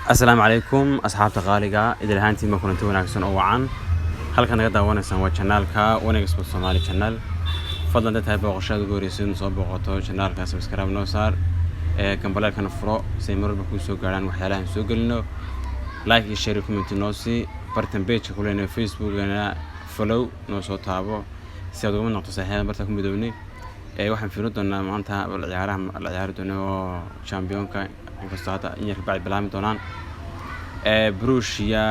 السلام عليكم أصحاب تقاليقة إذا الهانتي ما كنتوا وناقصون أو عن هل كان قد وناقصون وشانال كا وناقص بالصومالي شانال فضلا ده هيبقى غشاد جوريسون صوب وقطو شانال كا سبسكرايب نوصار كان بلاك كان فرو سيمر بكوسو قران وحيالها نسوق لنا لايك يشارك كومنت نوسي برتن بيج كلنا فيسبوك أنا فولو نوصو تابو سيادو من نقطة صحيحة برتكم بدوني waxaan fiirin doonaa maanta la ciyaari doono championka inkastoo hada in yar ka bacdi bilaami doonaan Borussia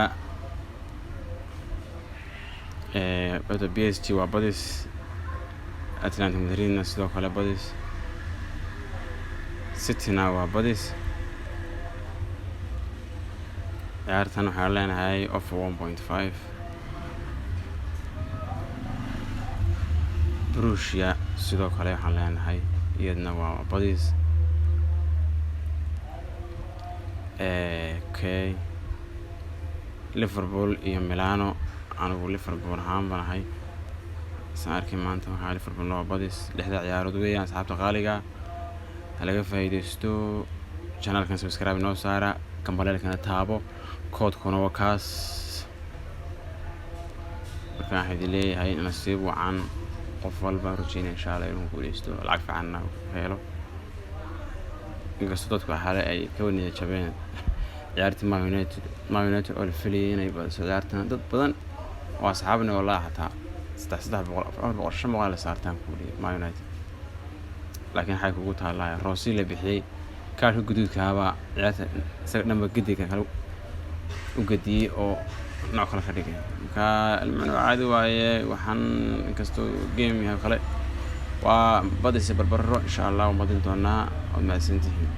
PSG waa badis Atletico Madrid sidoo kale badis City waa badis ciyaartan waxaa leenahay of 1.5 Borussia sidoo kale waxaan leenahay iyadna waa badis okay Liverpool iyo Milano anigu Liverpool ahaan banahay saarkii maanta waxaa Liverpool waa badis lixda ciyaarood weeyaan asxaabta qaaliga laga faa'iideysto channelkan subscribe noo saara kambalelkana taabo koodkuna waa kaas waxaan idin leeyahay nasiib wacan qof walba rujayna insha Allah inuu guuleysto lacag fiican helo inkastoo dadku xalay ay ka wanaagsan jabeen ciyaartii Man United oo la filayay inay badiso ciyaartan dad badan oo asxaabna wallahi hataa 300 la saartaan kuuliyay Man United laakiin waxay kugu taallaa Rossi la bixiyay kaarka guduudka haba ciyaarta isaga dhanba gidiga kale u gadiyay oo nooc kale ka dhigay ka almano caadi waaye waxaan inkastoo game yahay kale waa badis barbaro insha Allah u madin doonaa oo maasantihiin